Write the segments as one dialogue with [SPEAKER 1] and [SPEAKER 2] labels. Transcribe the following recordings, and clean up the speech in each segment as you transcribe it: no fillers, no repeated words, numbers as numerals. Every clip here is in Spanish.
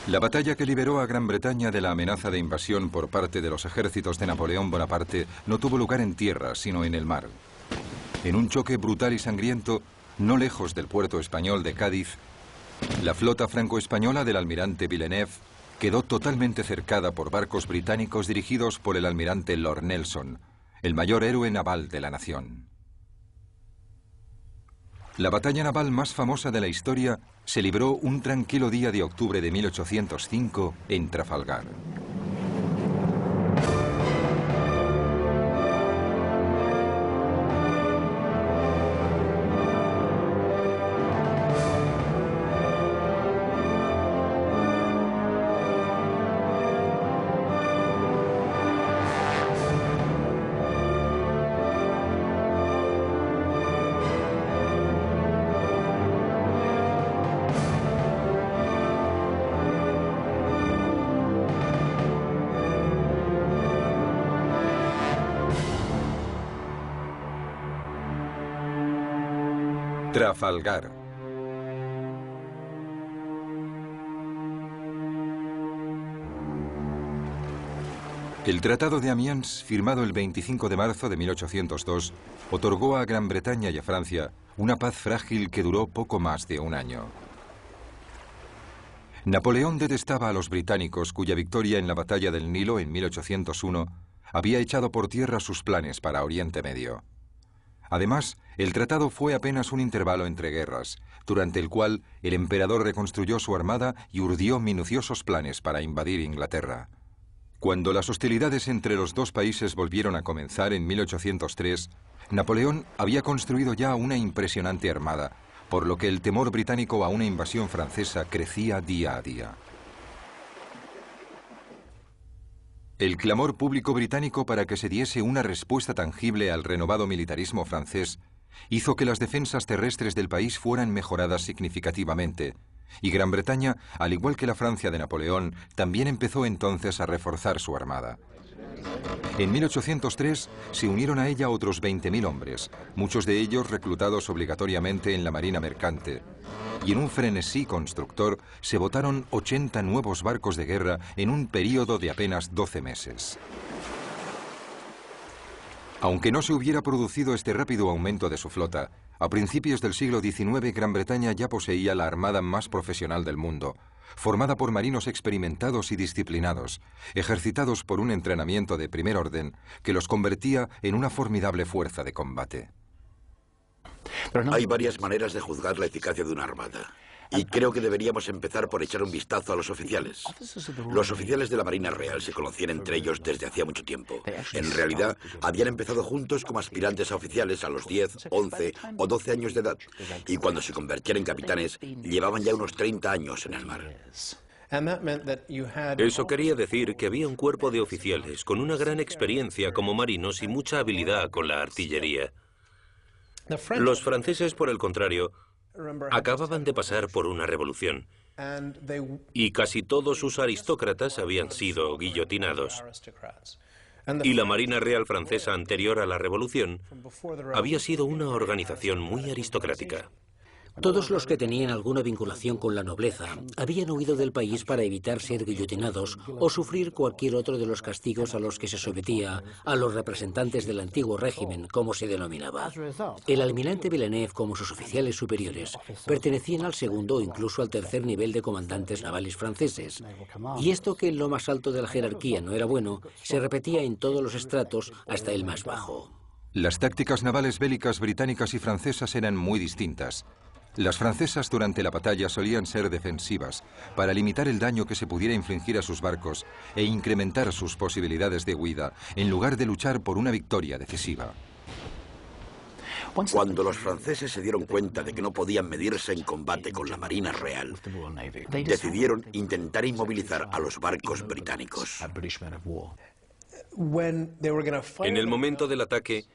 [SPEAKER 1] La batalla que liberó a Gran Bretaña de la amenaza de invasión por parte de los ejércitos de Napoleón Bonaparte no tuvo lugar en tierra, sino en el mar. En un choque brutal y sangriento, no lejos del puerto español de Cádiz, la flota franco-española del almirante Villeneuve quedó totalmente cercada por barcos británicos dirigidos por el almirante Lord Nelson, el mayor héroe naval de la nación. La batalla naval más famosa de la historia se libró un tranquilo día de octubre de 1805 en Trafalgar. Trafalgar. El Tratado de Amiens, firmado el 25 de marzo de 1802, otorgó a Gran Bretaña y a Francia una paz frágil que duró poco más de un año. Napoleón detestaba a los británicos, cuya victoria en la batalla del Nilo en 1801 había echado por tierra sus planes para Oriente Medio. Además, el tratado fue apenas un intervalo entre guerras, durante el cual el emperador reconstruyó su armada y urdió minuciosos planes para invadir Inglaterra. Cuando las hostilidades entre los dos países volvieron a comenzar en 1803, Napoleón había construido ya una impresionante armada, por lo que el temor británico a una invasión francesa crecía día a día. El clamor público británico para que se diese una respuesta tangible al renovado militarismo francés hizo que las defensas terrestres del país fueran mejoradas significativamente, y Gran Bretaña, al igual que la Francia de Napoleón, también empezó entonces a reforzar su armada. En 1803 se unieron a ella otros 20.000 hombres, muchos de ellos reclutados obligatoriamente en la marina mercante. Y en un frenesí constructor se botaron 80 nuevos barcos de guerra en un período de apenas 12 meses. Aunque no se hubiera producido este rápido aumento de su flota, a principios del siglo XIX Gran Bretaña ya poseía la armada más profesional del mundo, formada por marinos experimentados y disciplinados, ejercitados por un entrenamiento de primer orden que los convertía en una formidable fuerza de combate.
[SPEAKER 2] Hay varias maneras de juzgar la eficacia de una armada. Y creo que deberíamos empezar por echar un vistazo a los oficiales. Los oficiales de la Marina Real se conocían entre ellos desde hacía mucho tiempo. En realidad, habían empezado juntos como aspirantes a oficiales a los 10, 11 o 12 años de edad. Y cuando se convertían en capitanes, llevaban ya unos 30 años en el mar.
[SPEAKER 3] Eso quería decir que había un cuerpo de oficiales con una gran experiencia como marinos y mucha habilidad con la artillería. Los franceses, por el contrario, acababan de pasar por una revolución y casi todos sus aristócratas habían sido guillotinados. Y la Marina Real francesa anterior a la revolución había sido una organización muy aristocrática.
[SPEAKER 4] Todos los que tenían alguna vinculación con la nobleza habían huido del país para evitar ser guillotinados o sufrir cualquier otro de los castigos a los que se sometía a los representantes del antiguo régimen, como se denominaba. El almirante Villeneuve, como sus oficiales superiores, pertenecían al segundo o incluso al tercer nivel de comandantes navales franceses. Y esto, que en lo más alto de la jerarquía no era bueno, se repetía en todos los estratos hasta el más bajo.
[SPEAKER 1] Las tácticas navales bélicas británicas y francesas eran muy distintas. Las francesas durante la batalla solían ser defensivas, para limitar el daño que se pudiera infligir a sus barcos e incrementar sus posibilidades de huida, en lugar de luchar por una victoria decisiva.
[SPEAKER 2] Cuando los franceses se dieron cuenta de que no podían medirse en combate con la Marina Real, decidieron intentar inmovilizar a los barcos británicos.
[SPEAKER 3] En el momento del ataque,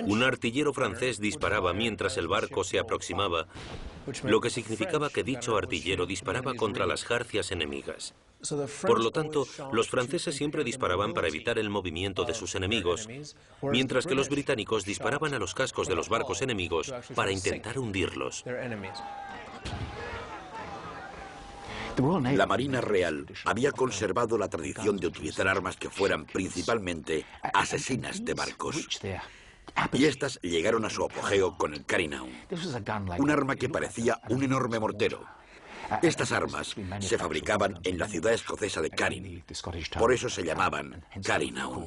[SPEAKER 3] un artillero francés disparaba mientras el barco se aproximaba, lo que significaba que dicho artillero disparaba contra las jarcias enemigas. Por lo tanto, los franceses siempre disparaban para evitar el movimiento de sus enemigos, mientras que los británicos disparaban a los cascos de los barcos enemigos para intentar hundirlos.
[SPEAKER 2] La Marina Real había conservado la tradición de utilizar armas que fueran principalmente asesinas de barcos. Y estas llegaron a su apogeo con el Carignan, un arma que parecía un enorme mortero. Estas armas se fabricaban en la ciudad escocesa de Carin, por eso se llamaban Carignan.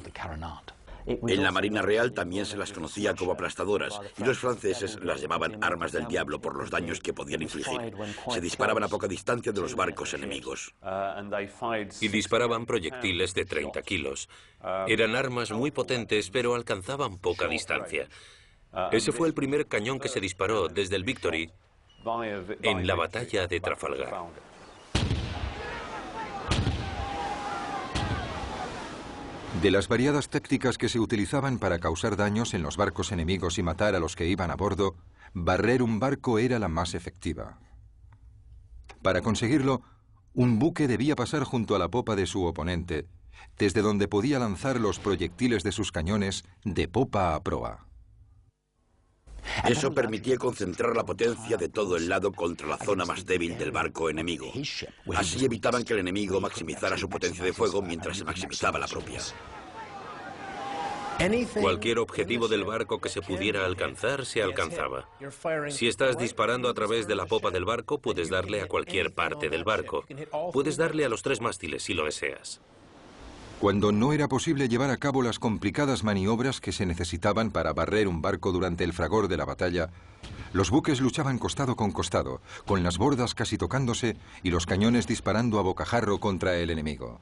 [SPEAKER 2] En la Marina Real también se las conocía como aplastadoras, y los franceses las llamaban armas del diablo por los daños que podían infligir. Se disparaban a poca distancia de los barcos enemigos.
[SPEAKER 3] Y disparaban proyectiles de 30 kilos. Eran armas muy potentes, pero alcanzaban poca distancia. Ese fue el primer cañón que se disparó desde el Victory en la batalla de Trafalgar.
[SPEAKER 1] De las variadas tácticas que se utilizaban para causar daños en los barcos enemigos y matar a los que iban a bordo, barrer un barco era la más efectiva. Para conseguirlo, un buque debía pasar junto a la popa de su oponente, desde donde podía lanzar los proyectiles de sus cañones de popa a proa.
[SPEAKER 2] Eso permitía concentrar la potencia de todo el lado contra la zona más débil del barco enemigo. Así evitaban que el enemigo maximizara su potencia de fuego mientras se maximizaba la propia.
[SPEAKER 3] Cualquier objetivo del barco que se pudiera alcanzar, se alcanzaba. Si estás disparando a través de la popa del barco, puedes darle a cualquier parte del barco. Puedes darle a los 3 mástiles si lo deseas.
[SPEAKER 1] Cuando no era posible llevar a cabo las complicadas maniobras que se necesitaban para barrer un barco durante el fragor de la batalla, los buques luchaban costado, con las bordas casi tocándose y los cañones disparando a bocajarro contra el enemigo.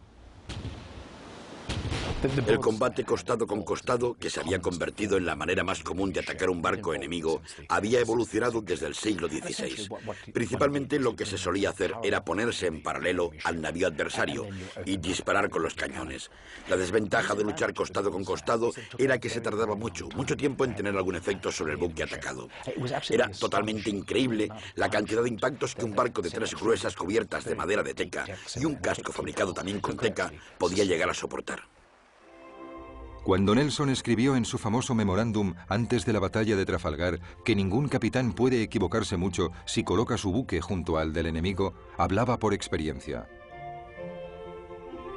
[SPEAKER 2] El combate costado con costado, que se había convertido en la manera más común de atacar un barco enemigo, había evolucionado desde el siglo XVI. Principalmente lo que se solía hacer era ponerse en paralelo al navío adversario y disparar con los cañones. La desventaja de luchar costado con costado era que se tardaba mucho tiempo en tener algún efecto sobre el buque atacado. Era totalmente increíble la cantidad de impactos que un barco de 3 gruesas cubiertas de madera de teca y un casco fabricado también con teca podía llegar a soportar.
[SPEAKER 1] Cuando Nelson escribió en su famoso memorándum antes de la batalla de Trafalgar que ningún capitán puede equivocarse mucho si coloca su buque junto al del enemigo, hablaba por experiencia.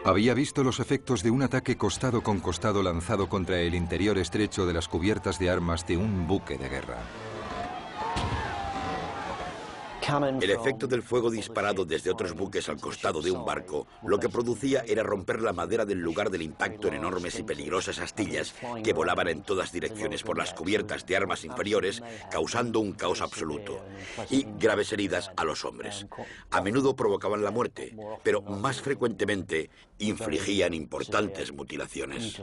[SPEAKER 1] Había visto los efectos de un ataque costado con costado lanzado contra el interior estrecho de las cubiertas de armas de un buque de guerra.
[SPEAKER 2] El efecto del fuego disparado desde otros buques al costado de un barco lo que producía era romper la madera del lugar del impacto en enormes y peligrosas astillas que volaban en todas direcciones por las cubiertas de armas inferiores, causando un caos absoluto y graves heridas a los hombres. A menudo provocaban la muerte, pero más frecuentemente infligían importantes mutilaciones.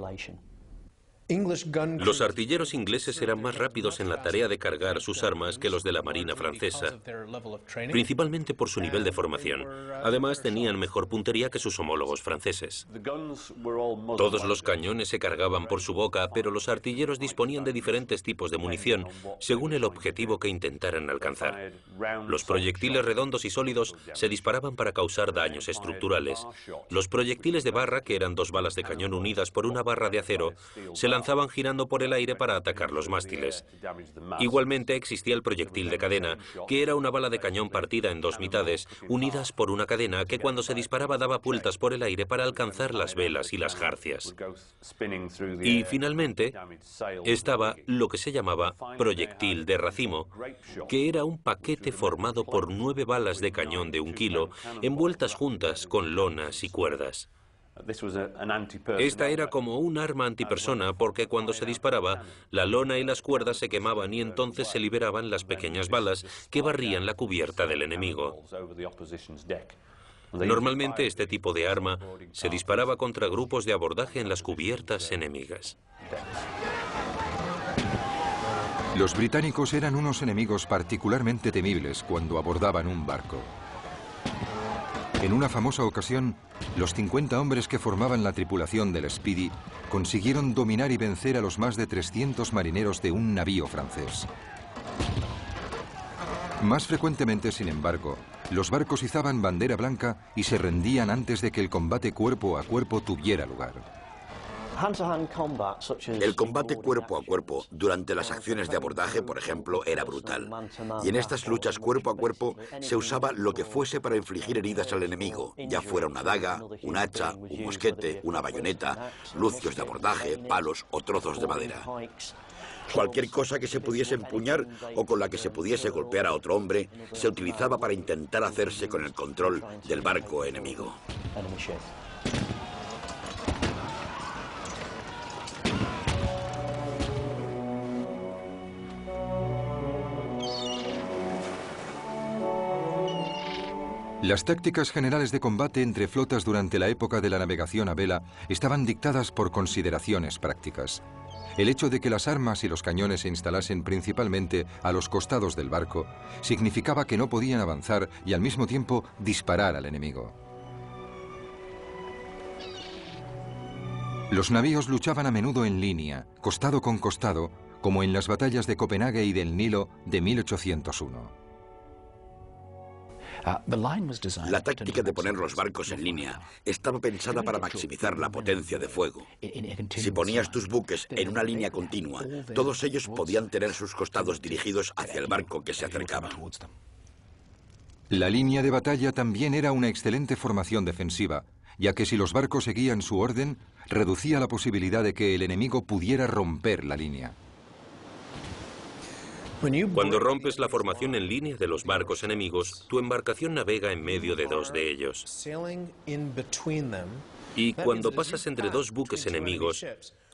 [SPEAKER 3] Los artilleros ingleses eran más rápidos en la tarea de cargar sus armas que los de la Marina francesa, principalmente por su nivel de formación. Además, tenían mejor puntería que sus homólogos franceses. Todos los cañones se cargaban por su boca, pero los artilleros disponían de diferentes tipos de munición, según el objetivo que intentaran alcanzar. Los proyectiles redondos y sólidos se disparaban para causar daños estructurales. Los proyectiles de barra, que eran 2 balas de cañón unidas por una barra de acero, se lanzaban girando por el aire para atacar los mástiles. Igualmente existía el proyectil de cadena, que era una bala de cañón partida en 2 mitades, unidas por una cadena que cuando se disparaba daba vueltas por el aire para alcanzar las velas y las jarcias. Y finalmente estaba lo que se llamaba proyectil de racimo, que era un paquete formado por 9 balas de cañón de 1 kilo, envueltas juntas con lonas y cuerdas. Esta era como un arma antipersona porque cuando se disparaba, la lona y las cuerdas se quemaban y entonces se liberaban las pequeñas balas que barrían la cubierta del enemigo. Normalmente este tipo de arma se disparaba contra grupos de abordaje en las cubiertas enemigas.
[SPEAKER 1] Los británicos eran unos enemigos particularmente temibles cuando abordaban un barco. En una famosa ocasión, los 50 hombres que formaban la tripulación del Speedy consiguieron dominar y vencer a los más de 300 marineros de un navío francés. Más frecuentemente, sin embargo, Los barcos izaban bandera blanca y se rendían antes de que el combate cuerpo a cuerpo tuviera lugar.
[SPEAKER 2] El combate cuerpo a cuerpo durante las acciones de abordaje, por ejemplo, era brutal. Y en estas luchas cuerpo a cuerpo se usaba lo que fuese para infligir heridas al enemigo, ya fuera una daga, un hacha, un mosquete, una bayoneta, lucios de abordaje, palos o trozos de madera. Cualquier cosa que se pudiese empuñar o con la que se pudiese golpear a otro hombre se utilizaba para intentar hacerse con el control del barco enemigo.
[SPEAKER 1] Las tácticas generales de combate entre flotas durante la época de la navegación a vela estaban dictadas por consideraciones prácticas. El hecho de que las armas y los cañones se instalasen principalmente a los costados del barco significaba que no podían avanzar y al mismo tiempo disparar al enemigo. Los navíos luchaban a menudo en línea, costado con costado, como en las batallas de Copenhague y del Nilo de 1801.
[SPEAKER 2] La táctica de poner los barcos en línea estaba pensada para maximizar la potencia de fuego. Si ponías tus buques en una línea continua, todos ellos podían tener sus costados dirigidos hacia el barco que se acercaba.
[SPEAKER 1] La línea de batalla también era una excelente formación defensiva, ya que si los barcos seguían su orden, reducía la posibilidad de que el enemigo pudiera romper la línea.
[SPEAKER 3] Cuando rompes la formación en línea de los barcos enemigos, tu embarcación navega en medio de dos de ellos. Y cuando pasas entre dos buques enemigos,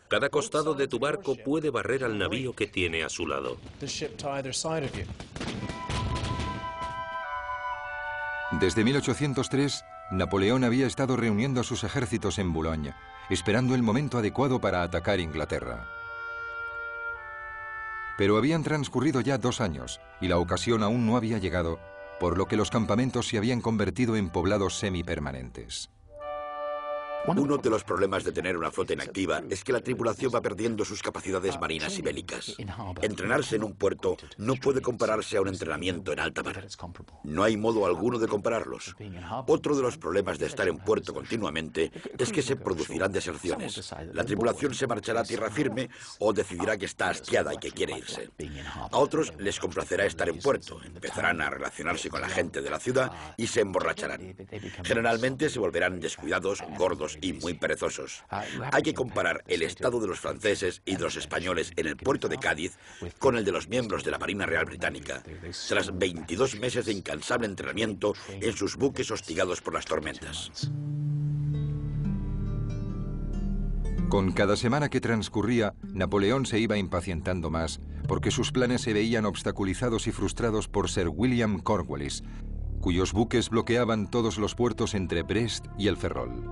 [SPEAKER 3] cada costado de tu barco puede barrer al navío que tiene a su lado.
[SPEAKER 1] Desde 1803, Napoleón había estado reuniendo a sus ejércitos en Boulogne, esperando el momento adecuado para atacar Inglaterra. Pero habían transcurrido ya 2 años y la ocasión aún no había llegado, por lo que los campamentos se habían convertido en poblados semipermanentes.
[SPEAKER 2] Uno de los problemas de tener una flota inactiva es que la tripulación va perdiendo sus capacidades marinas y bélicas. Entrenarse en un puerto no puede compararse a un entrenamiento en alta mar. No hay modo alguno de compararlos. Otro de los problemas de estar en puerto continuamente es que se producirán deserciones. La tripulación se marchará a tierra firme o decidirá que está hastiada y que quiere irse. A otros les complacerá estar en puerto, empezarán a relacionarse con la gente de la ciudad y se emborracharán. Generalmente se volverán descuidados, gordos y muy perezosos. Hay que comparar el estado de los franceses y de los españoles en el puerto de Cádiz con el de los miembros de la Marina Real Británica, tras 22 meses de incansable entrenamiento en sus buques hostigados por las tormentas.
[SPEAKER 1] Con cada semana que transcurría, Napoleón se iba impacientando más, porque sus planes se veían obstaculizados y frustrados por Sir William Cornwallis, cuyos buques bloqueaban todos los puertos entre Brest y el Ferrol.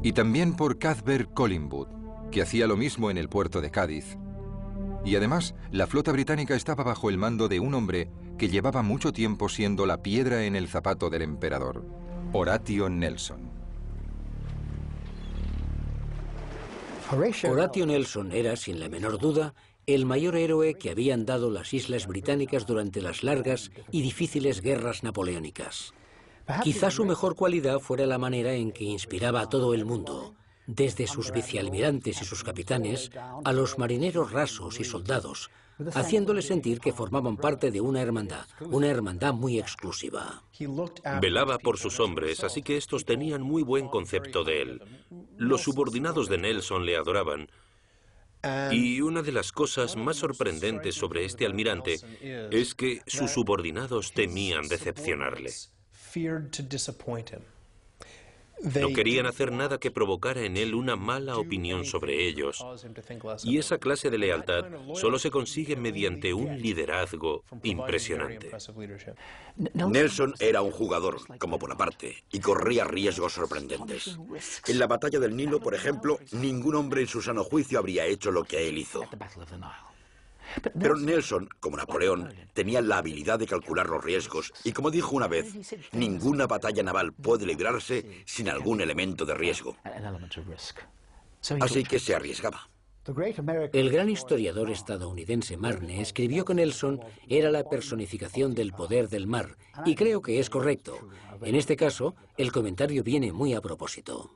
[SPEAKER 1] Y también por Cuthbert Collingwood, que hacía lo mismo en el puerto de Cádiz. Y además, la flota británica estaba bajo el mando de un hombre que llevaba mucho tiempo siendo la piedra en el zapato del emperador, Horatio Nelson.
[SPEAKER 4] Horatio Nelson era, sin la menor duda, el mayor héroe que habían dado las islas británicas durante las largas y difíciles guerras napoleónicas. Quizá su mejor cualidad fuera la manera en que inspiraba a todo el mundo, desde sus vicealmirantes y sus capitanes a los marineros rasos y soldados, haciéndoles sentir que formaban parte de una hermandad muy exclusiva.
[SPEAKER 3] Velaba por sus hombres, así que estos tenían muy buen concepto de él. Los subordinados de Nelson le adoraban. Y una de las cosas más sorprendentes sobre este almirante es que sus subordinados temían decepcionarle. No querían hacer nada que provocara en él una mala opinión sobre ellos. Y esa clase de lealtad solo se consigue mediante un liderazgo impresionante.
[SPEAKER 2] Nelson era un jugador, como Bonaparte, y corría riesgos sorprendentes. En la batalla del Nilo, por ejemplo, ningún hombre en su sano juicio habría hecho lo que él hizo. Pero Nelson, como Napoleón, tenía la habilidad de calcular los riesgos y, como dijo una vez, ninguna batalla naval puede librarse sin algún elemento de riesgo. Así que se arriesgaba.
[SPEAKER 4] El gran historiador estadounidense Marne escribió que Nelson era la personificación del poder del mar, y creo que es correcto. En este caso, el comentario viene muy a propósito.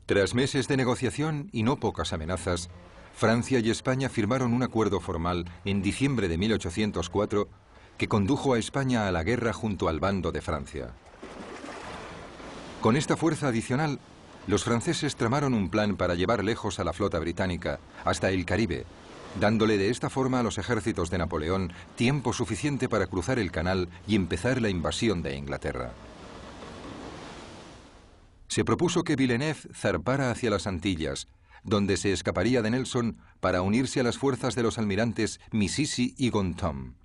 [SPEAKER 1] Tras meses de negociación y no pocas amenazas, Francia y España firmaron un acuerdo formal en diciembre de 1804 que condujo a España a la guerra junto al bando de Francia. Con esta fuerza adicional, los franceses tramaron un plan para llevar lejos a la flota británica, hasta el Caribe, dándole de esta forma a los ejércitos de Napoleón tiempo suficiente para cruzar el canal y empezar la invasión de Inglaterra. Se propuso que Villeneuve zarpara hacia las Antillas, donde se escaparía de Nelson para unirse a las fuerzas de los almirantes Mississi y Gontham.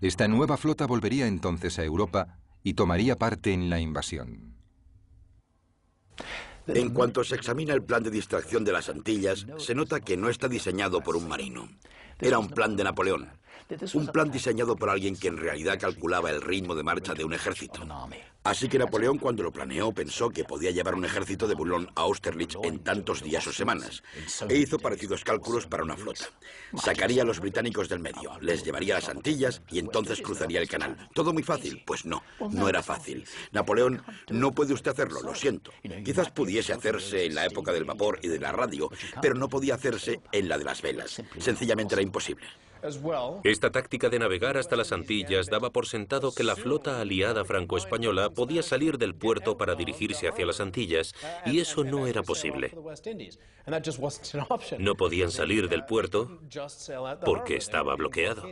[SPEAKER 1] Esta nueva flota volvería entonces a Europa y tomaría parte en la invasión.
[SPEAKER 2] En cuanto se examina el plan de distracción de las Antillas, se nota que no está diseñado por un marino. Era un plan de Napoleón. Un plan diseñado por alguien que en realidad calculaba el ritmo de marcha de un ejército. Así que Napoleón, cuando lo planeó, pensó que podía llevar un ejército de Boulogne a Austerlitz en tantos días o semanas, e hizo parecidos cálculos para una flota. Sacaría a los británicos del medio, les llevaría a las Antillas y entonces cruzaría el canal. ¿Todo muy fácil? Pues no, no era fácil. Napoleón, no puede usted hacerlo, lo siento. Quizás pudiese hacerse en la época del vapor y de la radio, pero no podía hacerse en la de las velas. Sencillamente era imposible.
[SPEAKER 3] Esta táctica de navegar hasta las Antillas daba por sentado que la flota aliada franco-española podía salir del puerto para dirigirse hacia las Antillas, y eso no era posible. No podían salir del puerto porque estaba bloqueado.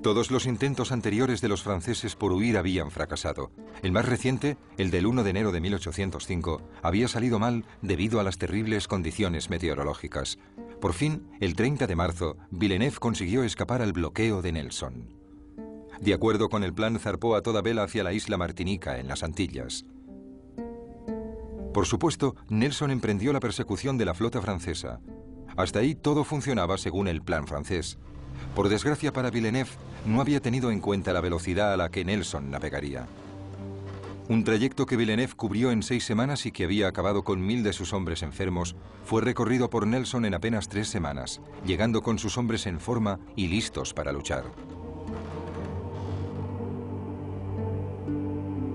[SPEAKER 1] Todos los intentos anteriores de los franceses por huir habían fracasado. El más reciente, el del 1 de enero de 1805, había salido mal debido a las terribles condiciones meteorológicas. Por fin, el 30 de marzo, Villeneuve consiguió escapar al bloqueo de Nelson. De acuerdo con el plan, zarpó a toda vela hacia la isla Martinica, en las Antillas. Por supuesto, Nelson emprendió la persecución de la flota francesa. Hasta ahí todo funcionaba según el plan francés. Por desgracia para Villeneuve, no había tenido en cuenta la velocidad a la que Nelson navegaría. Un trayecto que Villeneuve cubrió en 6 semanas y que había acabado con 1000 de sus hombres enfermos, fue recorrido por Nelson en apenas 3 semanas, llegando con sus hombres en forma y listos para luchar.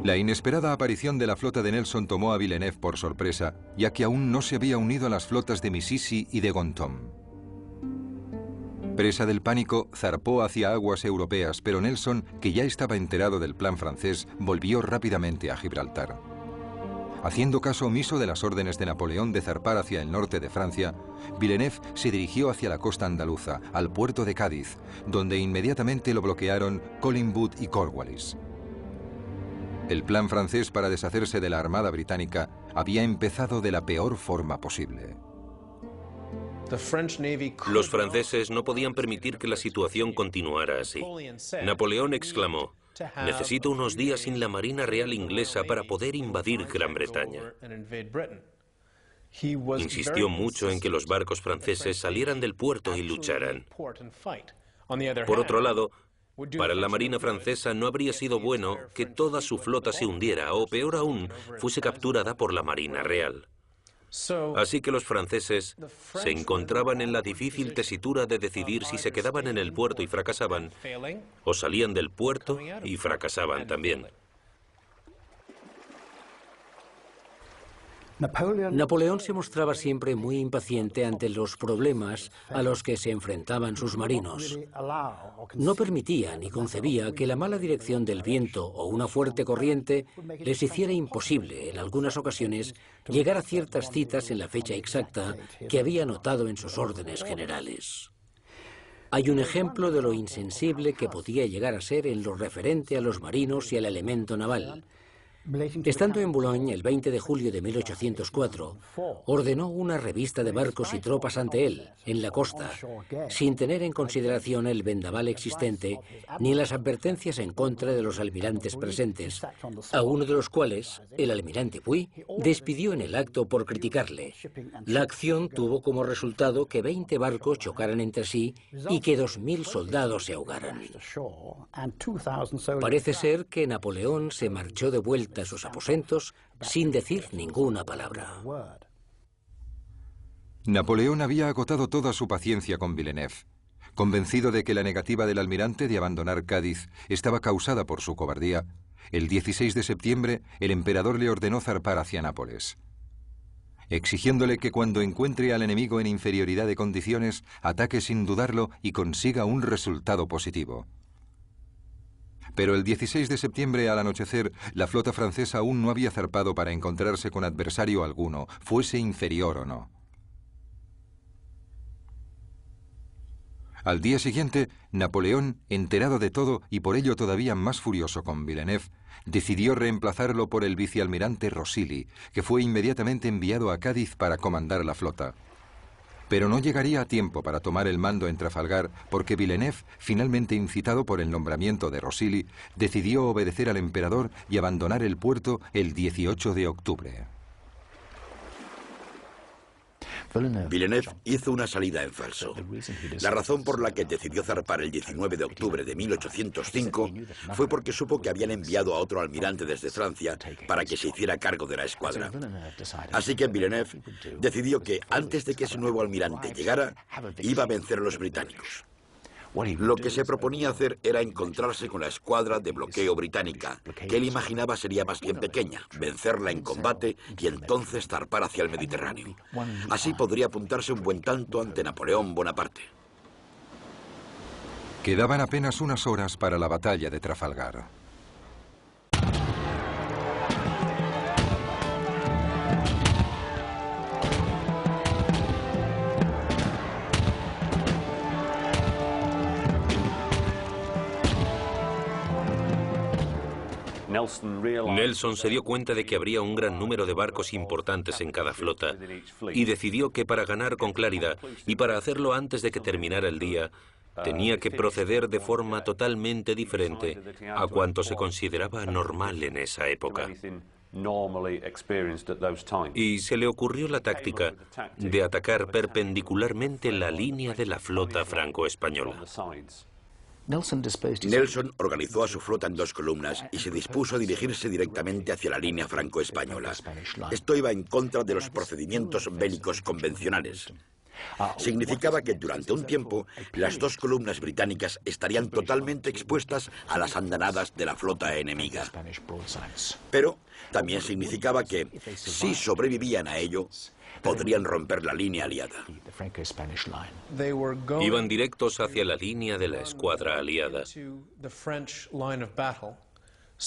[SPEAKER 1] La inesperada aparición de la flota de Nelson tomó a Villeneuve por sorpresa, ya que aún no se había unido a las flotas de Mississi y de Gontham. Presa del pánico, zarpó hacia aguas europeas, pero Nelson, que ya estaba enterado del plan francés, volvió rápidamente a Gibraltar. Haciendo caso omiso de las órdenes de Napoleón de zarpar hacia el norte de Francia, Villeneuve se dirigió hacia la costa andaluza, al puerto de Cádiz, donde inmediatamente lo bloquearon Collingwood y Cornwallis. El plan francés para deshacerse de la armada británica había empezado de la peor forma posible.
[SPEAKER 3] Los franceses no podían permitir que la situación continuara así. Napoleón exclamó: "Necesito unos días sin la Marina Real inglesa para poder invadir Gran Bretaña". Insistió mucho en que los barcos franceses salieran del puerto y lucharan. Por otro lado, para la Marina francesa no habría sido bueno que toda su flota se hundiera o, peor aún, fuese capturada por la Marina Real. Así que los franceses se encontraban en la difícil tesitura de decidir si se quedaban en el puerto y fracasaban, o salían del puerto y fracasaban también.
[SPEAKER 4] Napoleón se mostraba siempre muy impaciente ante los problemas a los que se enfrentaban sus marinos. No permitía ni concebía que la mala dirección del viento o una fuerte corriente les hiciera imposible, en algunas ocasiones, llegar a ciertas citas en la fecha exacta que había anotado en sus órdenes generales. Hay un ejemplo de lo insensible que podía llegar a ser en lo referente a los marinos y al elemento naval. Estando en Boulogne el 20 de julio de 1804, ordenó una revista de barcos y tropas ante él, en la costa, sin tener en consideración el vendaval existente ni las advertencias en contra de los almirantes presentes, a uno de los cuales, el almirante Puy, despidió en el acto por criticarle. La acción tuvo como resultado que 20 barcos chocaran entre sí y que 2000 soldados se ahogaran. Parece ser que Napoleón se marchó de vuelta a sus aposentos sin decir ninguna palabra.
[SPEAKER 1] Napoleón había agotado toda su paciencia con Villeneuve. Convencido de que la negativa del almirante de abandonar Cádiz estaba causada por su cobardía, el 16 de septiembre el emperador le ordenó zarpar hacia Nápoles, exigiéndole que cuando encuentre al enemigo en inferioridad de condiciones, ataque sin dudarlo y consiga un resultado positivo. Pero el 16 de septiembre al anochecer, la flota francesa aún no había zarpado para encontrarse con adversario alguno, fuese inferior o no. Al día siguiente, Napoleón, enterado de todo y por ello todavía más furioso con Villeneuve, decidió reemplazarlo por el vicealmirante Rosili, que fue inmediatamente enviado a Cádiz para comandar la flota. Pero no llegaría a tiempo para tomar el mando en Trafalgar porque Villeneuve, finalmente incitado por el nombramiento de Rosili, decidió obedecer al emperador y abandonar el puerto el 18 de octubre.
[SPEAKER 2] Villeneuve hizo una salida en falso. La razón por la que decidió zarpar el 19 de octubre de 1805 fue porque supo que habían enviado a otro almirante desde Francia para que se hiciera cargo de la escuadra. Así que Villeneuve decidió que antes de que ese nuevo almirante llegara, iba a vencer a los británicos. Lo que se proponía hacer era encontrarse con la escuadra de bloqueo británica, que él imaginaba sería más bien pequeña, vencerla en combate y entonces zarpar hacia el Mediterráneo. Así podría apuntarse un buen tanto ante Napoleón Bonaparte.
[SPEAKER 1] Quedaban apenas unas horas para la batalla de Trafalgar.
[SPEAKER 3] Nelson se dio cuenta de que habría un gran número de barcos importantes en cada flota y decidió que para ganar con claridad y para hacerlo antes de que terminara el día, tenía que proceder de forma totalmente diferente a cuanto se consideraba normal en esa época. Y se le ocurrió la táctica de atacar perpendicularmente la línea de la flota franco-española.
[SPEAKER 2] Nelson organizó a su flota en dos columnas y se dispuso a dirigirse directamente hacia la línea franco-española. Esto iba en contra de los procedimientos bélicos convencionales. Significaba que durante un tiempo las dos columnas británicas estarían totalmente expuestas a las andanadas de la flota enemiga. Pero también significaba que, si sobrevivían a ello, podrían romper la línea aliada.
[SPEAKER 3] Iban directos hacia la línea de la escuadra aliada.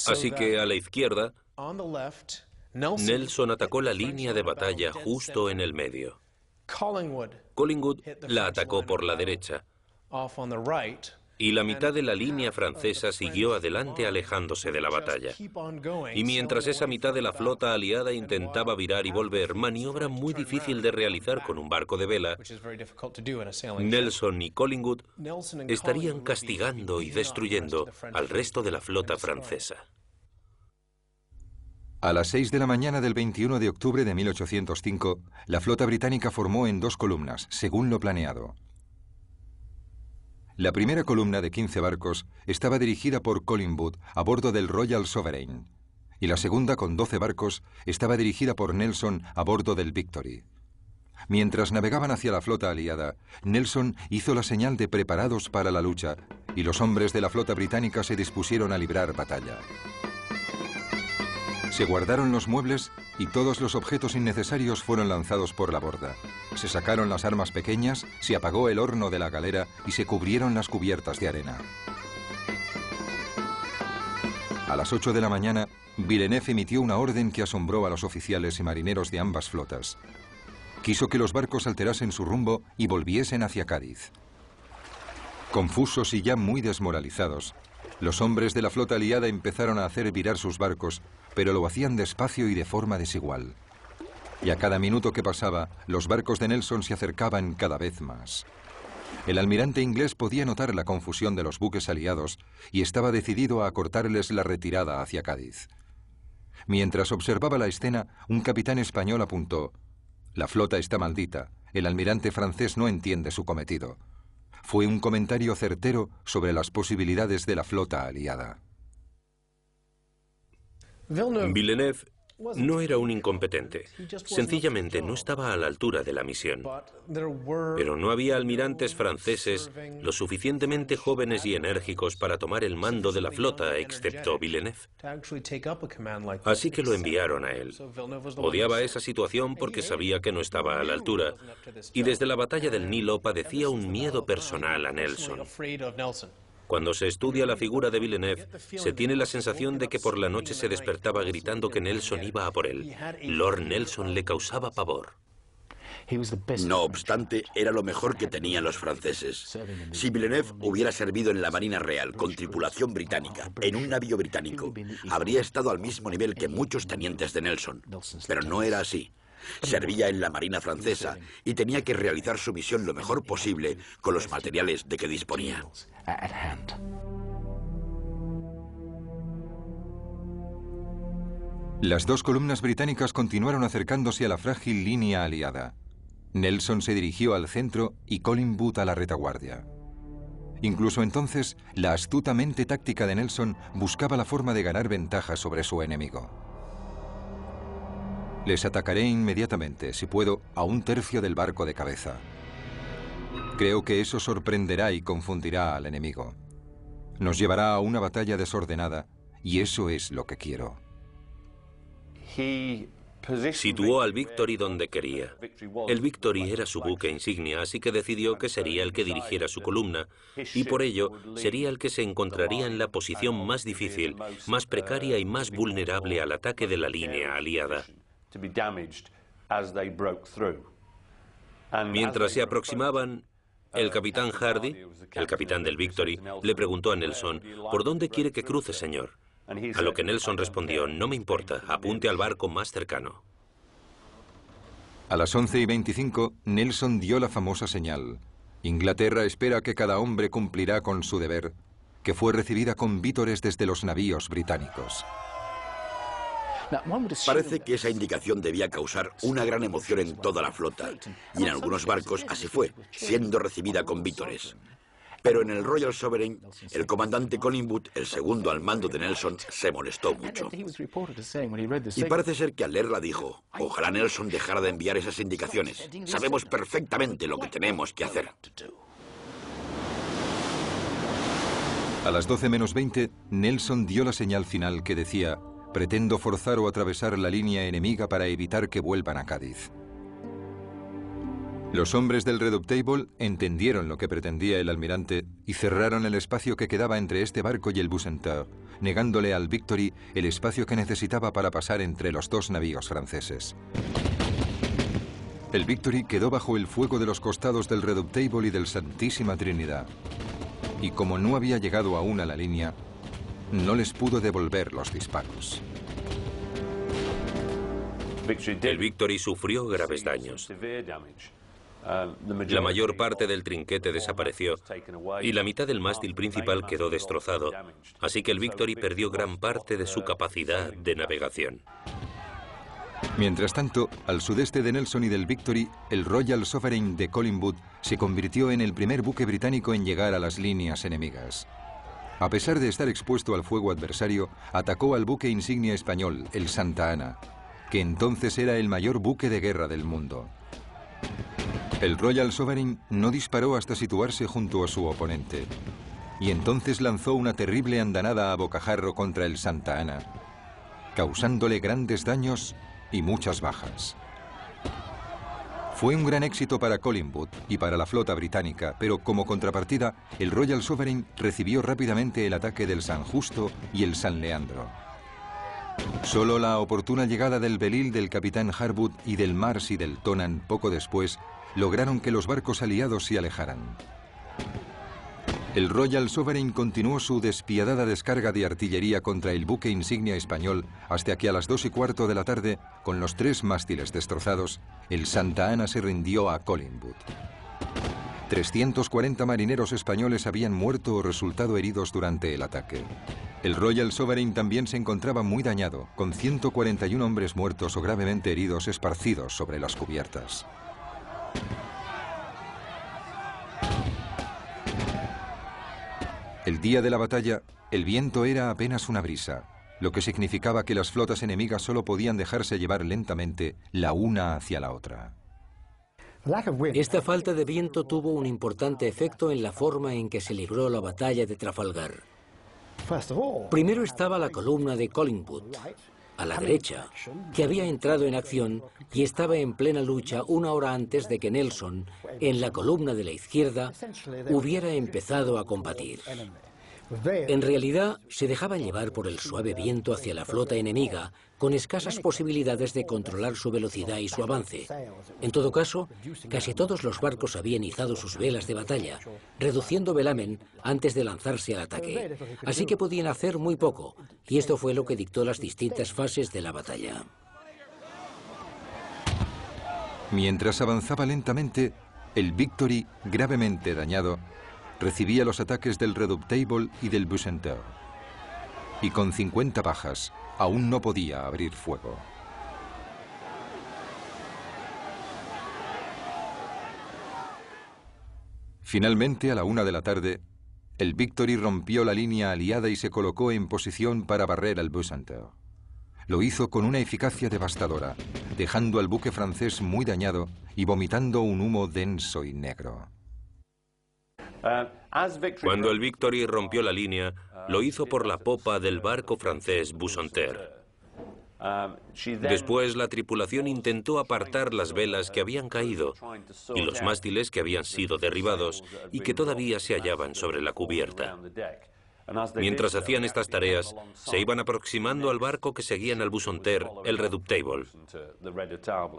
[SPEAKER 3] Así que a la izquierda, Nelson atacó la línea de batalla justo en el medio. Collingwood la atacó por la derecha y la mitad de la línea francesa siguió adelante alejándose de la batalla. Y mientras esa mitad de la flota aliada intentaba virar y volver, maniobra muy difícil de realizar con un barco de vela, Nelson y Collingwood estarían castigando y destruyendo al resto de la flota francesa.
[SPEAKER 1] A las 6 de la mañana del 21 de octubre de 1805, la flota británica formó en dos columnas, según lo planeado. La primera columna de 15 barcos estaba dirigida por Collingwood a bordo del Royal Sovereign, y la segunda, con 12 barcos, estaba dirigida por Nelson a bordo del Victory. Mientras navegaban hacia la flota aliada, Nelson hizo la señal de preparados para la lucha, y los hombres de la flota británica se dispusieron a librar batalla. Se guardaron los muebles y todos los objetos innecesarios fueron lanzados por la borda. Se sacaron las armas pequeñas, se apagó el horno de la galera y se cubrieron las cubiertas de arena. A las 8 de la mañana, Villeneuve emitió una orden que asombró a los oficiales y marineros de ambas flotas. Quiso que los barcos alterasen su rumbo y volviesen hacia Cádiz. Confusos y ya muy desmoralizados, Los hombres de la flota aliada empezaron a hacer virar sus barcos, pero lo hacían despacio y de forma desigual. Y a cada minuto que pasaba, los barcos de Nelson se acercaban cada vez más. El almirante inglés podía notar la confusión de los buques aliados y estaba decidido a cortarles la retirada hacia Cádiz. Mientras observaba la escena, un capitán español apuntó: «La flota está maldita. El almirante francés no entiende su cometido». Fue un comentario certero sobre las posibilidades de la flota aliada.
[SPEAKER 3] Villeneuve no era un incompetente, sencillamente no estaba a la altura de la misión. Pero no había almirantes franceses lo suficientemente jóvenes y enérgicos para tomar el mando de la flota, excepto Villeneuve. Así que lo enviaron a él. Odiaba esa situación porque sabía que no estaba a la altura, y desde la batalla del Nilo padecía un miedo personal a Nelson. Cuando se estudia la figura de Villeneuve, se tiene la sensación de que por la noche se despertaba gritando que Nelson iba a por él. Lord Nelson le causaba pavor.
[SPEAKER 2] No obstante, era lo mejor que tenían los franceses. Si Villeneuve hubiera servido en la Marina Real con tripulación británica, en un navío británico, habría estado al mismo nivel que muchos tenientes de Nelson. Pero no era así. Servía en la Marina francesa y tenía que realizar su misión lo mejor posible con los materiales de que disponía.
[SPEAKER 1] Las dos columnas británicas continuaron acercándose a la frágil línea aliada. Nelson se dirigió al centro y Collingwood a la retaguardia. Incluso entonces, la astuta mente táctica de Nelson buscaba la forma de ganar ventaja sobre su enemigo. Les atacaré inmediatamente, si puedo, a un tercio del barco de cabeza. Creo que eso sorprenderá y confundirá al enemigo. Nos llevará a una batalla desordenada, y eso es lo que quiero.
[SPEAKER 3] Situó al Victory donde quería. El Victory era su buque insignia, así que decidió que sería el que dirigiera su columna, y por ello sería el que se encontraría en la posición más difícil, más precaria y más vulnerable al ataque de la línea aliada. Mientras se aproximaban, el capitán Hardy, el capitán del Victory, le preguntó a Nelson: «¿Por dónde quiere que cruce, señor?». A lo que Nelson respondió: «No me importa, apunte al barco más cercano».
[SPEAKER 1] A las 11:25, Nelson dio la famosa señal. Inglaterra espera que cada hombre cumplirá con su deber, que fue recibida con vítores desde los navíos británicos.
[SPEAKER 2] Parece que esa indicación debía causar una gran emoción en toda la flota, y en algunos barcos así fue, siendo recibida con vítores. Pero en el Royal Sovereign, el comandante Collingwood, el segundo al mando de Nelson, se molestó mucho. Y parece ser que al leerla dijo: «Ojalá Nelson dejara de enviar esas indicaciones. Sabemos perfectamente lo que tenemos que hacer».
[SPEAKER 1] A las 12:20, Nelson dio la señal final que decía: «Pretendo forzar o atravesar la línea enemiga para evitar que vuelvan a Cádiz». Los hombres del Redoutable entendieron lo que pretendía el almirante y cerraron el espacio que quedaba entre este barco y el Bucentaure, negándole al Victory el espacio que necesitaba para pasar entre los dos navíos franceses. El Victory quedó bajo el fuego de los costados del Redoutable y del Santísima Trinidad. Y como no había llegado aún a la línea, no les pudo devolver los disparos.
[SPEAKER 3] El Victory sufrió graves daños. La mayor parte del trinquete desapareció y la mitad del mástil principal quedó destrozado, así que el Victory perdió gran parte de su capacidad de navegación.
[SPEAKER 1] Mientras tanto, al sudeste de Nelson y del Victory, el Royal Sovereign de Collingwood se convirtió en el primer buque británico en llegar a las líneas enemigas. A pesar de estar expuesto al fuego adversario, atacó al buque insignia español, el Santa Ana, que entonces era el mayor buque de guerra del mundo. El Royal Sovereign no disparó hasta situarse junto a su oponente, y entonces lanzó una terrible andanada a bocajarro contra el Santa Ana, causándole grandes daños y muchas bajas. Fue un gran éxito para Collingwood y para la flota británica, pero como contrapartida, el Royal Sovereign recibió rápidamente el ataque del San Justo y el San Leandro. Solo la oportuna llegada del Belil del capitán Harwood y del Mars y del Tonan poco después lograron que los barcos aliados se alejaran. El Royal Sovereign continuó su despiadada descarga de artillería contra el buque insignia español hasta que a las 2:15 de la tarde, con los 3 mástiles destrozados, el Santa Ana se rindió a Collingwood. 340 marineros españoles habían muerto o resultado heridos durante el ataque. El Royal Sovereign también se encontraba muy dañado, con 141 hombres muertos o gravemente heridos esparcidos sobre las cubiertas. El día de la batalla, el viento era apenas una brisa, lo que significaba que las flotas enemigas solo podían dejarse llevar lentamente la una hacia la otra.
[SPEAKER 4] Esta falta de viento tuvo un importante efecto en la forma en que se libró la batalla de Trafalgar. Primero estaba la columna de Collingwood, a la derecha, que había entrado en acción y estaba en plena lucha 1 hora antes de que Nelson, en la columna de la izquierda, hubiera empezado a combatir. En realidad, se dejaban llevar por el suave viento hacia la flota enemiga, con escasas posibilidades de controlar su velocidad y su avance. En todo caso, casi todos los barcos habían izado sus velas de batalla, reduciendo velamen antes de lanzarse al ataque. Así que podían hacer muy poco, y esto fue lo que dictó las distintas fases de la batalla.
[SPEAKER 1] Mientras avanzaba lentamente, el Victory, gravemente dañado, recibía los ataques del Redoutable y del Bucentaure. Y con 50 bajas, aún no podía abrir fuego. Finalmente, a la 1 de la tarde, el Victory rompió la línea aliada y se colocó en posición para barrer al Bucentaure. Lo hizo con una eficacia devastadora, dejando al buque francés muy dañado y vomitando un humo denso y negro.
[SPEAKER 3] Cuando el Victory rompió la línea, lo hizo por la popa del barco francés Bucentaure. Después, la tripulación intentó apartar las velas que habían caído y los mástiles que habían sido derribados y que todavía se hallaban sobre la cubierta. Mientras hacían estas tareas, se iban aproximando al barco que seguían al Bucentaure, el Redoutable.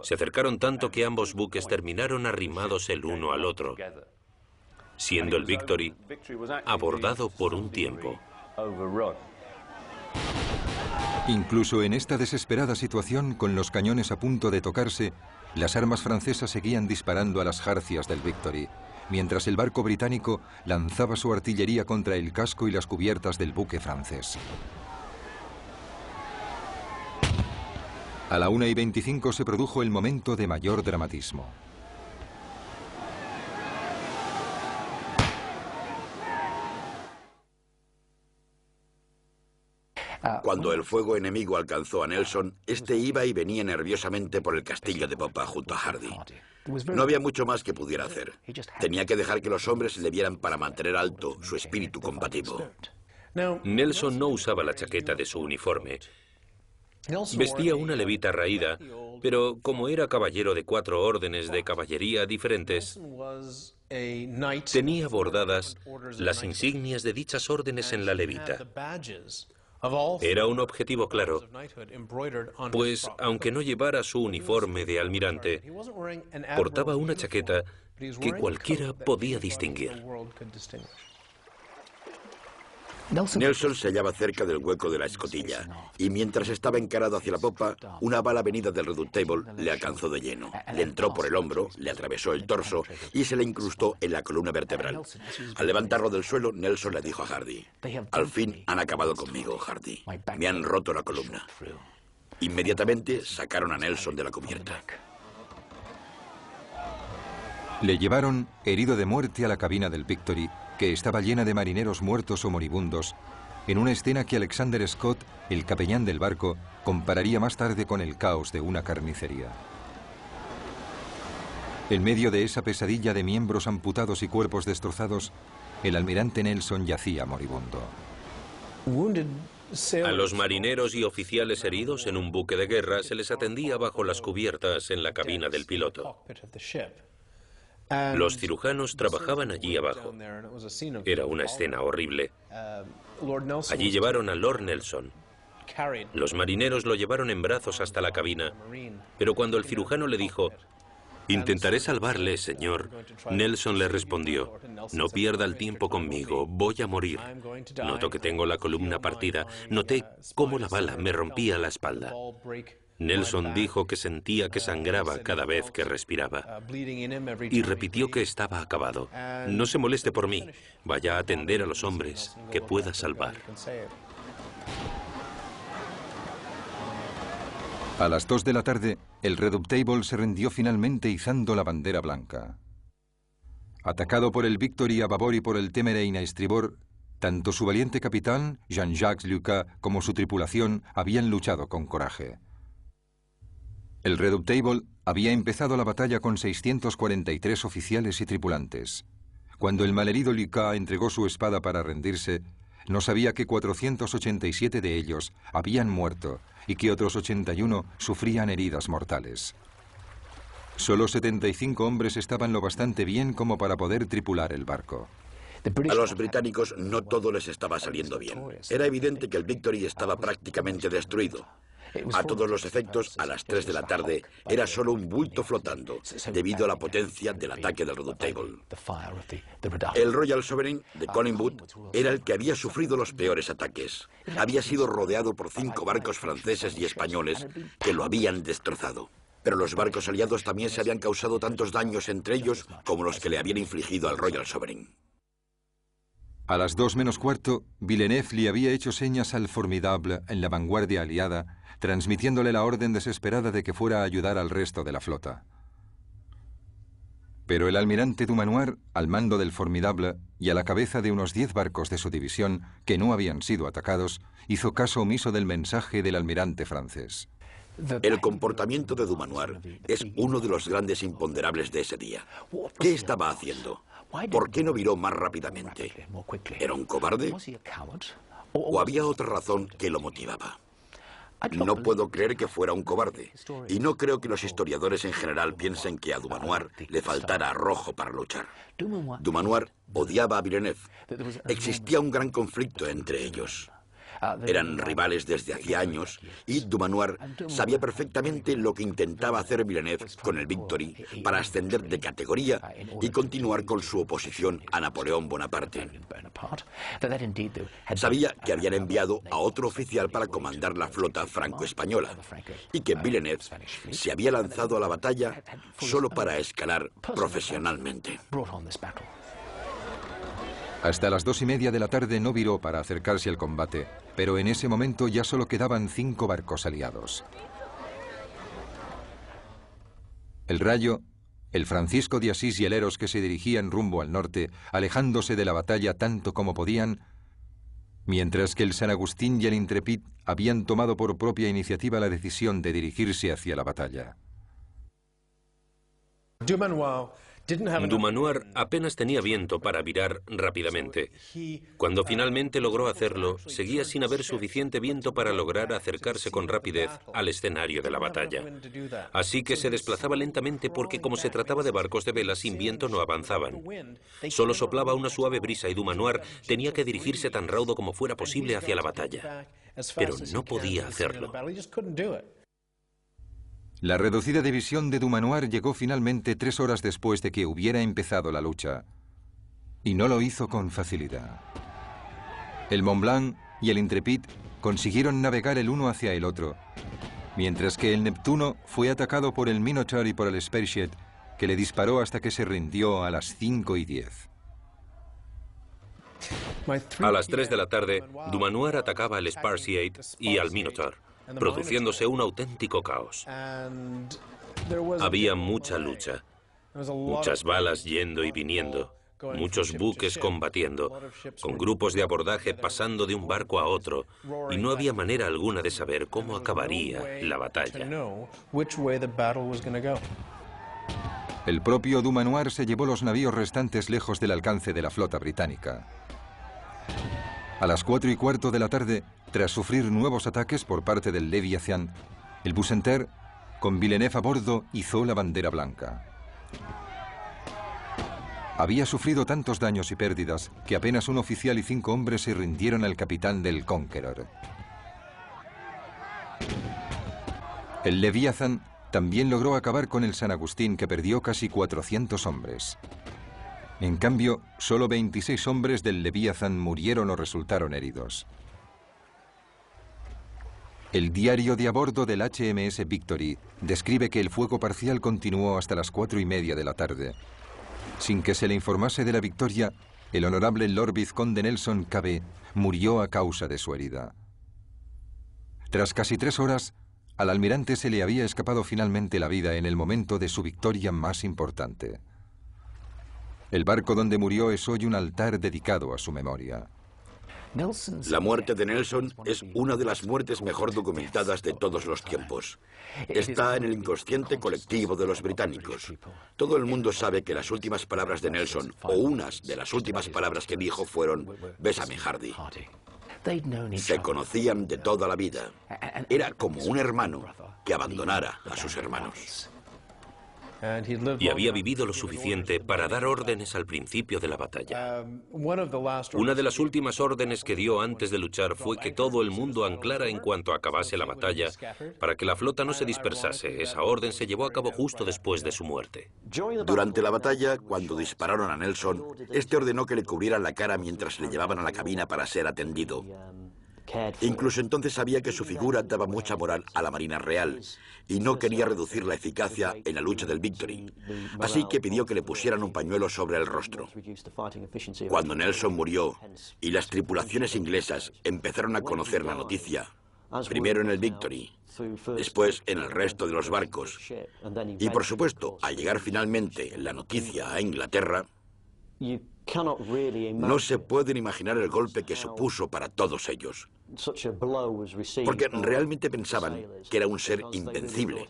[SPEAKER 3] Se acercaron tanto que ambos buques terminaron arrimados el uno al otro, siendo el Victory abordado por un tiempo.
[SPEAKER 1] Incluso en esta desesperada situación, con los cañones a punto de tocarse, las armas francesas seguían disparando a las jarcias del Victory, mientras el barco británico lanzaba su artillería contra el casco y las cubiertas del buque francés. A la 1:25 se produjo el momento de mayor dramatismo.
[SPEAKER 2] Cuando el fuego enemigo alcanzó a Nelson, este iba y venía nerviosamente por el castillo de popa junto a Hardy. No había mucho más que pudiera hacer. Tenía que dejar que los hombres le vieran para mantener alto su espíritu combativo.
[SPEAKER 3] Nelson no usaba la chaqueta de su uniforme. Vestía una levita raída, pero como era caballero de 4 órdenes de caballería diferentes, tenía bordadas las insignias de dichas órdenes en la levita. Era un objetivo claro, pues aunque no llevara su uniforme de almirante, portaba una chaqueta que cualquiera podía distinguir.
[SPEAKER 2] Nelson se hallaba cerca del hueco de la escotilla, y mientras estaba encarado hacia la popa, una bala venida del Redoutable le alcanzó de lleno. Le entró por el hombro, le atravesó el torso y se le incrustó en la columna vertebral. Al levantarlo del suelo, Nelson le dijo a Hardy: «Al fin han acabado conmigo, Hardy. Me han roto la columna». Inmediatamente sacaron a Nelson de la cubierta.
[SPEAKER 1] Le llevaron, herido de muerte, a la cabina del Victory, que estaba llena de marineros muertos o moribundos, en una escena que Alexander Scott, el capellán del barco, compararía más tarde con el caos de una carnicería. En medio de esa pesadilla de miembros amputados y cuerpos destrozados, el almirante Nelson yacía moribundo.
[SPEAKER 3] A los marineros y oficiales heridos en un buque de guerra se les atendía bajo las cubiertas en la cabina del piloto. Los cirujanos trabajaban allí abajo. Era una escena horrible. Allí llevaron a Lord Nelson. Los marineros lo llevaron en brazos hasta la cabina, pero cuando el cirujano le dijo: Intentaré salvarle, señor. Nelson le respondió, no pierda el tiempo conmigo, voy a morir. Noto que tengo la columna partida. Noté cómo la bala me rompía la espalda. Nelson dijo que sentía que sangraba cada vez que respiraba. Y repitió que estaba acabado. No se moleste por mí. Vaya a atender a los hombres que pueda salvar.
[SPEAKER 1] A las 2 de la tarde, el Redoutable se rindió finalmente izando la bandera blanca. Atacado por el Victory a babor y por el Temerein a estribor, tanto su valiente capitán, Jean-Jacques Lucas, como su tripulación habían luchado con coraje. El Redoutable había empezado la batalla con 643 oficiales y tripulantes. Cuando el malherido Lucas entregó su espada para rendirse, no sabía que 487 de ellos habían muerto y que otros 81 sufrían heridas mortales. Solo 75 hombres estaban lo bastante bien como para poder tripular el barco.
[SPEAKER 2] A los británicos no todo les estaba saliendo bien. Era evidente que el Victory estaba prácticamente destruido. A todos los efectos, a las 3 de la tarde, era solo un bulto flotando, debido a la potencia del ataque del Redoutable. El Royal Sovereign de Collingwood era el que había sufrido los peores ataques. Había sido rodeado por 5 barcos franceses y españoles que lo habían destrozado. Pero los barcos aliados también se habían causado tantos daños entre ellos como los que le habían infligido al Royal Sovereign.
[SPEAKER 1] A las 2 menos cuarto, Villeneuve le había hecho señas al Formidable en la vanguardia aliada, transmitiéndole la orden desesperada de que fuera a ayudar al resto de la flota. Pero el almirante Dumanoir, al mando del Formidable y a la cabeza de unos 10 barcos de su división que no habían sido atacados, hizo caso omiso del mensaje del almirante francés.
[SPEAKER 2] El comportamiento de Dumanoir es uno de los grandes imponderables de ese día. ¿Qué estaba haciendo? ¿Por qué no viró más rápidamente? ¿Era un cobarde? ¿O había otra razón que lo motivaba? No puedo creer que fuera un cobarde. Y no creo que los historiadores en general piensen que a Dumanoir le faltara arrojo para luchar. Dumanoir odiaba a Villeneuve. Existía un gran conflicto entre ellos. Eran rivales desde hacía años y Dumanoir sabía perfectamente lo que intentaba hacer Villeneuve con el Victory para ascender de categoría y continuar con su oposición a Napoleón Bonaparte. Sabía que habían enviado a otro oficial para comandar la flota franco-española y que Villeneuve se había lanzado a la batalla solo para escalar profesionalmente.
[SPEAKER 1] Hasta las 2:30 de la tarde no viró para acercarse al combate, pero en ese momento ya solo quedaban 5 barcos aliados. El Rayo, el Francisco de Asís y el Eros, que se dirigían rumbo al norte, alejándose de la batalla tanto como podían, mientras que el San Agustín y el Intrepid habían tomado por propia iniciativa la decisión de dirigirse hacia la batalla.
[SPEAKER 3] Dumanoir apenas tenía viento para virar rápidamente. Cuando finalmente logró hacerlo, seguía sin haber suficiente viento para lograr acercarse con rapidez al escenario de la batalla. Así que se desplazaba lentamente porque, como se trataba de barcos de vela, sin viento no avanzaban. Solo soplaba una suave brisa y Dumanoir tenía que dirigirse tan raudo como fuera posible hacia la batalla. Pero no podía hacerlo.
[SPEAKER 1] La reducida división de Dumanoir llegó finalmente 3 horas después de que hubiera empezado la lucha. Y no lo hizo con facilidad. El Mont Blanc y el Intrepid consiguieron navegar el uno hacia el otro, mientras que el Neptuno fue atacado por el Minotaur y por el Spearhead, que le disparó hasta que se rindió a las 5:10.
[SPEAKER 3] A las 3 de la tarde, Dumanoir atacaba al Spearhead y al Minotaur, produciéndose un auténtico caos. Había mucha lucha, muchas balas yendo y viniendo, muchos buques combatiendo, con grupos de abordaje pasando de un barco a otro, y no había manera alguna de saber cómo acabaría la batalla.
[SPEAKER 1] El propio Dumanoir se llevó los navíos restantes lejos del alcance de la flota británica. A las 4:15 de la tarde, tras sufrir nuevos ataques por parte del Leviathan, el Bucentaure, con Villeneuve a bordo, izó la bandera blanca. Había sufrido tantos daños y pérdidas que apenas un oficial y 5 hombres se rindieron al capitán del Conqueror. El Leviathan también logró acabar con el San Agustín, que perdió casi 400 hombres. En cambio, solo 26 hombres del Leviathan murieron o resultaron heridos. El diario de a bordo del HMS Victory describe que el fuego parcial continuó hasta las 4:30 de la tarde. Sin que se le informase de la victoria, el honorable Lord Vizconde Nelson Cabé murió a causa de su herida. Tras casi 3 horas, al almirante se le había escapado finalmente la vida en el momento de su victoria más importante. El barco donde murió es hoy un altar dedicado a su memoria.
[SPEAKER 2] La muerte de Nelson es una de las muertes mejor documentadas de todos los tiempos. Está en el inconsciente colectivo de los británicos. Todo el mundo sabe que las últimas palabras de Nelson, o unas de las últimas palabras que dijo, fueron «Bésame, Hardy». Se conocían de toda la vida. Era como un hermano que abandonara a sus hermanos.
[SPEAKER 3] Y había vivido lo suficiente para dar órdenes al principio de la batalla. Una de las últimas órdenes que dio antes de luchar fue que todo el mundo anclara en cuanto acabase la batalla para que la flota no se dispersase. Esa orden se llevó a cabo justo después de su muerte.
[SPEAKER 2] Durante la batalla, cuando dispararon a Nelson, este ordenó que le cubrieran la cara mientras le llevaban a la cabina para ser atendido. Incluso entonces sabía que su figura daba mucha moral a la Marina Real y no quería reducir la eficacia en la lucha del Victory. Así que pidió que le pusieran un pañuelo sobre el rostro. Cuando Nelson murió y las tripulaciones inglesas empezaron a conocer la noticia, primero en el Victory, después en el resto de los barcos, y por supuesto, al llegar finalmente la noticia a Inglaterra, no se pueden imaginar el golpe que supuso para todos ellos, porque realmente pensaban que era un ser invencible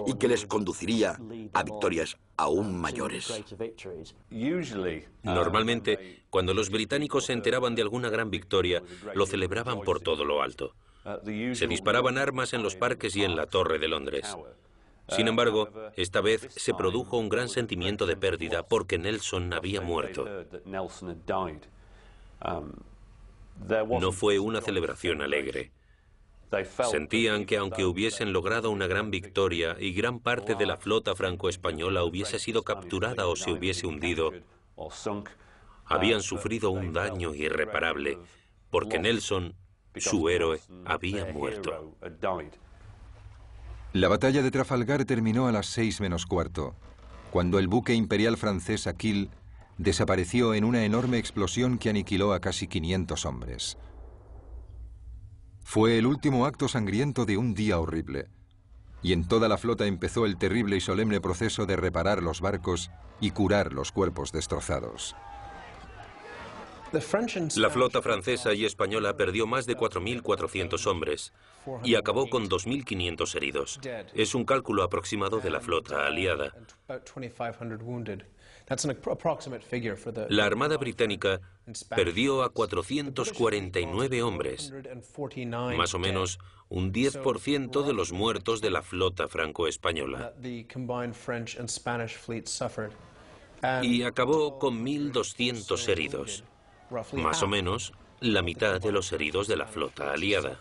[SPEAKER 2] y que les conduciría a victorias aún mayores.
[SPEAKER 3] Normalmente, cuando los británicos se enteraban de alguna gran victoria, lo celebraban por todo lo alto. Se disparaban armas en los parques y en la Torre de Londres. Sin embargo, esta vez se produjo un gran sentimiento de pérdida porque Nelson había muerto. No fue una celebración alegre. Sentían que aunque hubiesen logrado una gran victoria y gran parte de la flota franco-española hubiese sido capturada o se hubiese hundido, habían sufrido un daño irreparable porque Nelson, su héroe, había muerto.
[SPEAKER 1] La batalla de Trafalgar terminó a las 6:15, cuando el buque imperial francés Aquile desapareció en una enorme explosión que aniquiló a casi 500 hombres. Fue el último acto sangriento de un día horrible, y en toda la flota empezó el terrible y solemne proceso de reparar los barcos y curar los cuerpos destrozados.
[SPEAKER 3] La flota francesa y española perdió más de 4.400 hombres y acabó con 2.500 heridos. Es un cálculo aproximado de la flota aliada. La Armada Británica perdió a 449 hombres, más o menos un 10% de los muertos de la flota franco-española. Y acabó con 1.200 heridos. Más o menos la mitad de los heridos de la flota aliada.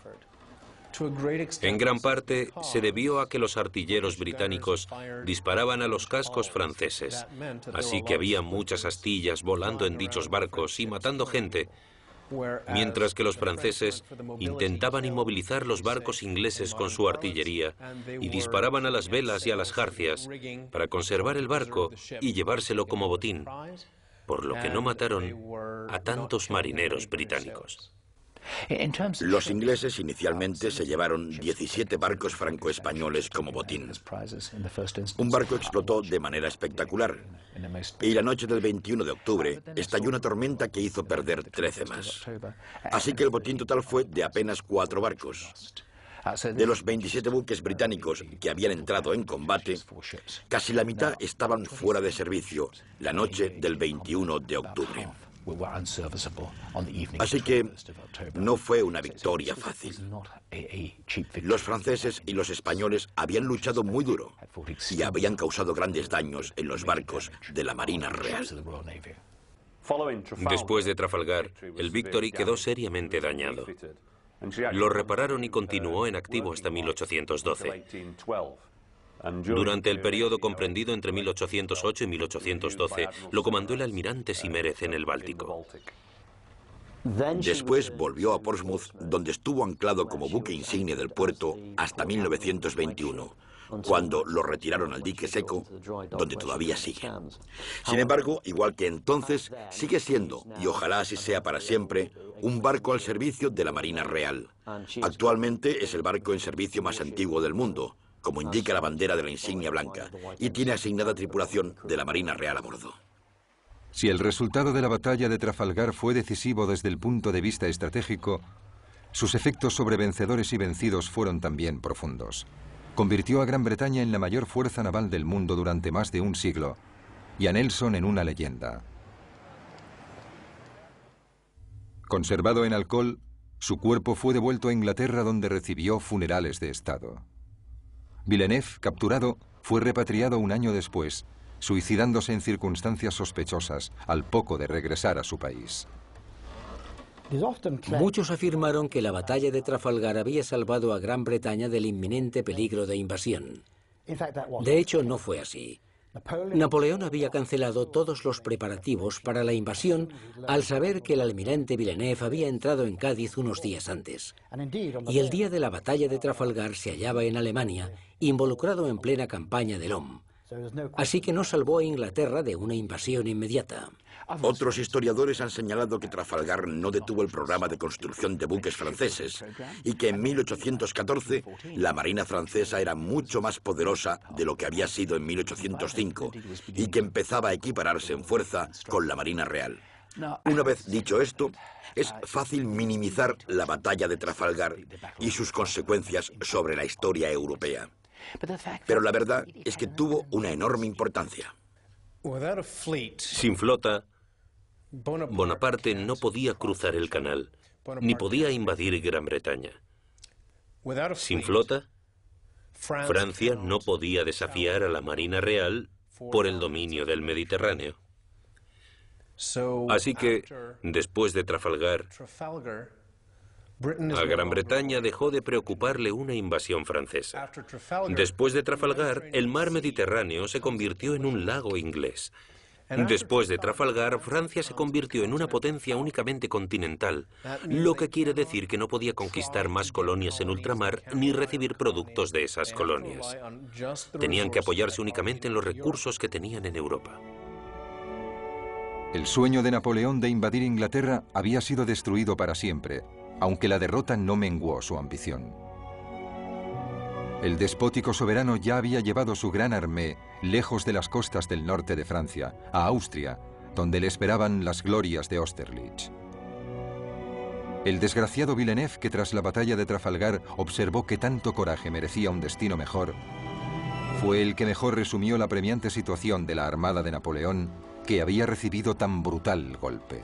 [SPEAKER 3] En gran parte se debió a que los artilleros británicos disparaban a los cascos franceses, así que había muchas astillas volando en dichos barcos y matando gente, mientras que los franceses intentaban inmovilizar los barcos ingleses con su artillería y disparaban a las velas y a las jarcias para conservar el barco y llevárselo como botín, por lo que no mataron a tantos marineros británicos.
[SPEAKER 2] Los ingleses inicialmente se llevaron 17 barcos franco-españoles como botín. Un barco explotó de manera espectacular y la noche del 21 de octubre estalló una tormenta que hizo perder 13 más. Así que el botín total fue de apenas 4 barcos. De los 27 buques británicos que habían entrado en combate, casi la mitad estaban fuera de servicio la noche del 21 de octubre. Así que no fue una victoria fácil. Los franceses y los españoles habían luchado muy duro y habían causado grandes daños en los barcos de la Marina Real.
[SPEAKER 3] Después de Trafalgar, el Victory quedó seriamente dañado. Lo repararon y continuó en activo hasta 1812. Durante el periodo comprendido entre 1808 y 1812, lo comandó el almirante Simerez en el Báltico.
[SPEAKER 2] Después volvió a Portsmouth, donde estuvo anclado como buque insignia del puerto hasta 1921, cuando lo retiraron al dique seco, donde todavía sigue. Sin embargo, igual que entonces, sigue siendo, y ojalá así sea para siempre, un barco al servicio de la Marina Real. Actualmente es el barco en servicio más antiguo del mundo, como indica la bandera de la insignia blanca, y tiene asignada tripulación de la Marina Real a bordo.
[SPEAKER 1] Si el resultado de la batalla de Trafalgar fue decisivo desde el punto de vista estratégico, sus efectos sobre vencedores y vencidos fueron también profundos. Convirtió a Gran Bretaña en la mayor fuerza naval del mundo durante más de un siglo, y a Nelson en una leyenda. Conservado en Alcoll, su cuerpo fue devuelto a Inglaterra, donde recibió funerales de Estado. Villeneuve, capturado, fue repatriado un año después, suicidándose en circunstancias sospechosas al poco de regresar a su país.
[SPEAKER 4] Muchos afirmaron que la batalla de Trafalgar había salvado a Gran Bretaña del inminente peligro de invasión. De hecho, no fue así. Napoleón había cancelado todos los preparativos para la invasión al saber que el almirante Villeneuve había entrado en Cádiz unos días antes. Y el día de la batalla de Trafalgar se hallaba en Alemania, involucrado en plena campaña de Lom. Así que no salvó a Inglaterra de una invasión inmediata.
[SPEAKER 2] Otros historiadores han señalado que Trafalgar no detuvo el programa de construcción de buques franceses y que en 1814 la marina francesa era mucho más poderosa de lo que había sido en 1805 y que empezaba a equipararse en fuerza con la Marina Real. Una vez dicho esto, es fácil minimizar la batalla de Trafalgar y sus consecuencias sobre la historia europea. Pero la verdad es que tuvo una enorme importancia.
[SPEAKER 3] Sin flota, Bonaparte no podía cruzar el canal, ni podía invadir Gran Bretaña. Sin flota, Francia no podía desafiar a la Marina Real por el dominio del Mediterráneo. Así que, después de Trafalgar, a Gran Bretaña dejó de preocuparle una invasión francesa. Después de Trafalgar, el mar Mediterráneo se convirtió en un lago inglés. Después de Trafalgar, Francia se convirtió en una potencia únicamente continental, lo que quiere decir que no podía conquistar más colonias en ultramar ni recibir productos de esas colonias. Tenían que apoyarse únicamente en los recursos que tenían en Europa.
[SPEAKER 1] El sueño de Napoleón de invadir Inglaterra había sido destruido para siempre, aunque la derrota no menguó su ambición. El despótico soberano ya había llevado su gran armée lejos de las costas del norte de Francia, a Austria, donde le esperaban las glorias de Austerlitz. El desgraciado Villeneuve, que tras la batalla de Trafalgar observó que tanto coraje merecía un destino mejor, fue el que mejor resumió la apremiante situación de la armada de Napoleón, que había recibido tan brutal golpe.